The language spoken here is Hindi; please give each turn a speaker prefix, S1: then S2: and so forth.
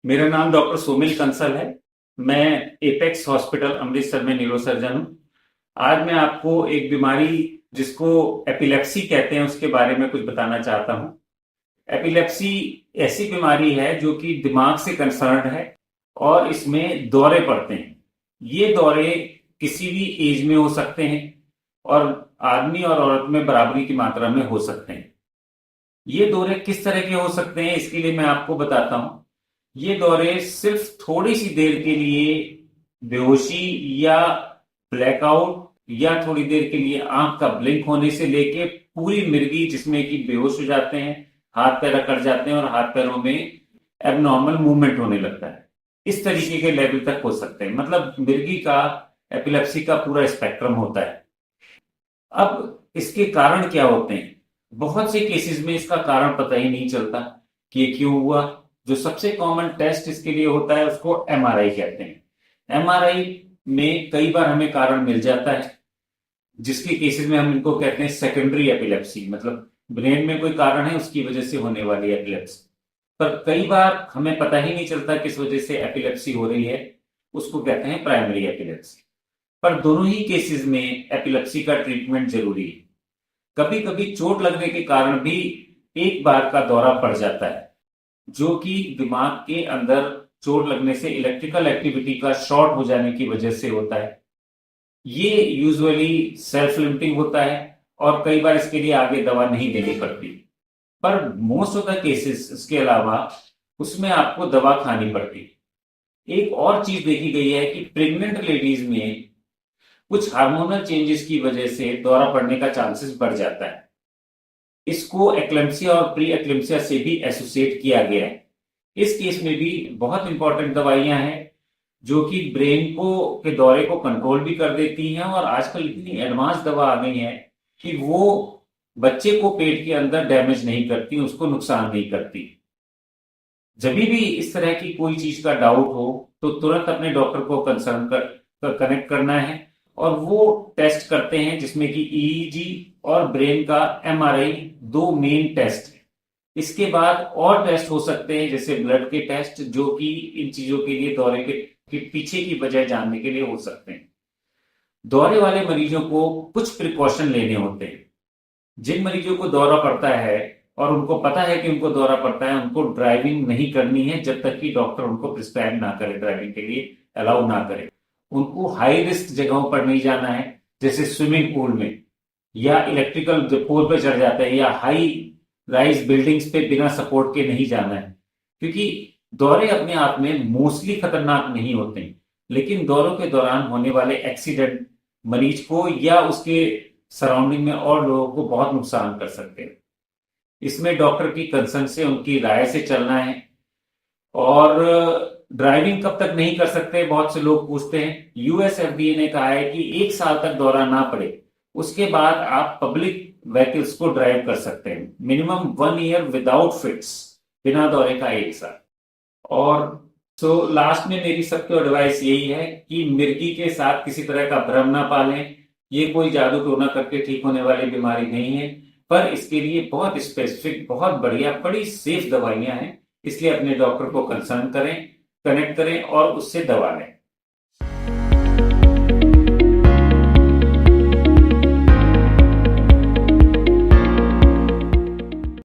S1: मेरा नाम डॉक्टर सोमिल कंसल है। मैं एपेक्स हॉस्पिटल अमृतसर में न्यूरोसर्जन हूँ। आज मैं आपको एक बीमारी जिसको एपिलेप्सी कहते हैं उसके बारे में कुछ बताना चाहता हूँ। एपिलेप्सी ऐसी बीमारी है जो कि दिमाग से कंसर्न है और इसमें दौरे पड़ते हैं। ये दौरे किसी भी एज में हो सकते हैं और आदमी और औरत में बराबरी की मात्रा में हो सकते हैं। ये दौरे किस तरह के हो सकते हैं इसके लिए मैं आपको बताता हूँ। ये दौरे सिर्फ थोड़ी सी देर के लिए बेहोशी या ब्लैकआउट या थोड़ी देर के लिए आंख का ब्लिंक होने से लेके पूरी मिर्गी जिसमें कि बेहोश हो जाते हैं, हाथ पैर अकड़ जाते हैं और हाथ पैरों में एबनॉर्मल मूवमेंट होने लगता है, इस तरीके के लेवल तक हो सकते हैं। मतलब मिर्गी का एपिलेप्सी का पूरा स्पेक्ट्रम होता है। अब इसके कारण क्या होते हैं? बहुत से केसेस में इसका कारण पता ही नहीं चलता कि ये क्यों हुआ। जो सबसे कॉमन टेस्ट इसके लिए होता है उसको एमआरआई कहते हैं। एमआरआई में कई बार हमें कारण मिल जाता है, जिसके केसेस में हम इनको कहते हैं सेकेंडरी एपिलेप्सी, मतलब ब्रेन में कोई कारण है उसकी वजह से होने वाली एपिलेप्सी। पर कई बार हमें पता ही नहीं चलता किस वजह से एपिलेप्सी हो रही है, उसको कहते हैं प्राइमरी एपिलेप्सी। पर दोनों ही केसेस में एपिलेप्सी का ट्रीटमेंट जरूरी है। कभी कभी चोट लगने के कारण भी एक बार का दौरा पड़ जाता है, जो कि दिमाग के अंदर चोट लगने से इलेक्ट्रिकल एक्टिविटी का शॉर्ट हो जाने की वजह से होता है। ये यूजुअली सेल्फ लिमिटिंग होता है और कई बार इसके लिए आगे दवा नहीं देनी पड़ती। पर मोस्ट ऑफ द केसेस इसके अलावा उसमें आपको दवा खानी पड़ती। एक और चीज देखी गई है कि प्रेग्नेंट लेडीज में कुछ हार्मोनल चेंजेस की वजह से दौरा पड़ने का चांसेस बढ़ जाता है। इसको एक्लेम्सिया और प्री एक्लेम्सिया से भी एसोसिएट किया गया है। इस केस में भी बहुत इंपॉर्टेंट दवाइयां हैं जो कि ब्रेन को के दौरे को कंट्रोल भी कर देती हैं, और आजकल इतनी एडवांस दवा आ गई है कि वो बच्चे को पेट के अंदर डैमेज नहीं करती, उसको नुकसान नहीं करती। जब भी इस तरह की कोई चीज का डाउट हो तो तुरंत अपने डॉक्टर को कंसर्न कर कनेक्ट करना है, और वो टेस्ट करते हैं जिसमें कि ईईजी और ब्रेन का एमआरआई दो मेन टेस्ट है। इसके बाद और टेस्ट हो सकते हैं जैसे ब्लड के टेस्ट, जो कि इन चीजों के लिए दौरे के पीछे की वजह जानने के लिए हो सकते हैं। दौरे वाले मरीजों को कुछ प्रिकॉशन लेने होते हैं। जिन मरीजों को दौरा पड़ता है और उनको पता है कि उनको दौरा पड़ता है, उनको ड्राइविंग नहीं करनी है जब तक कि डॉक्टर उनको प्रिस्क्राइब ना करे, ड्राइविंग के लिए अलाउ ना करे। उनको हाई रिस्क जगहों पर नहीं जाना है, जैसे स्विमिंग पूल में या इलेक्ट्रिकल पोल पे चढ़ जाता है या हाई राइज बिल्डिंग्स पे बिना सपोर्ट के नहीं जाना है, क्योंकि दौरे अपने आप में मोस्टली खतरनाक नहीं होते हैं, लेकिन दौरों के दौरान होने वाले एक्सीडेंट मरीज को या उसके सराउंडिंग में और लोगों को बहुत नुकसान कर सकते हैं। इसमें डॉक्टर की कंसर्न से, उनकी राय से चलना है। और ड्राइविंग कब तक नहीं कर सकते, बहुत से लोग पूछते हैं। यूएसएफडीए ने कहा है कि 1 साल तक दौरा ना पड़े उसके बाद आप पब्लिक व्हीकल्स को ड्राइव कर सकते हैं। मिनिमम 1 ईयर विदाउट फिट्स, बिना दौरे का 1 साल। और लास्ट में मेरी सबको एडवाइस यही है कि मिर्गी के साथ किसी तरह का भ्रम ना पालें। ये कोई जादू टोना करके ठीक होने वाली बीमारी नहीं है, पर इसके लिए बहुत स्पेसिफिक, बहुत बढ़िया, बड़ी सेफ दवाइयां हैं। इसलिए अपने डॉक्टर को कंसर्न करें, कनेक्ट करें और उससे दवा लें।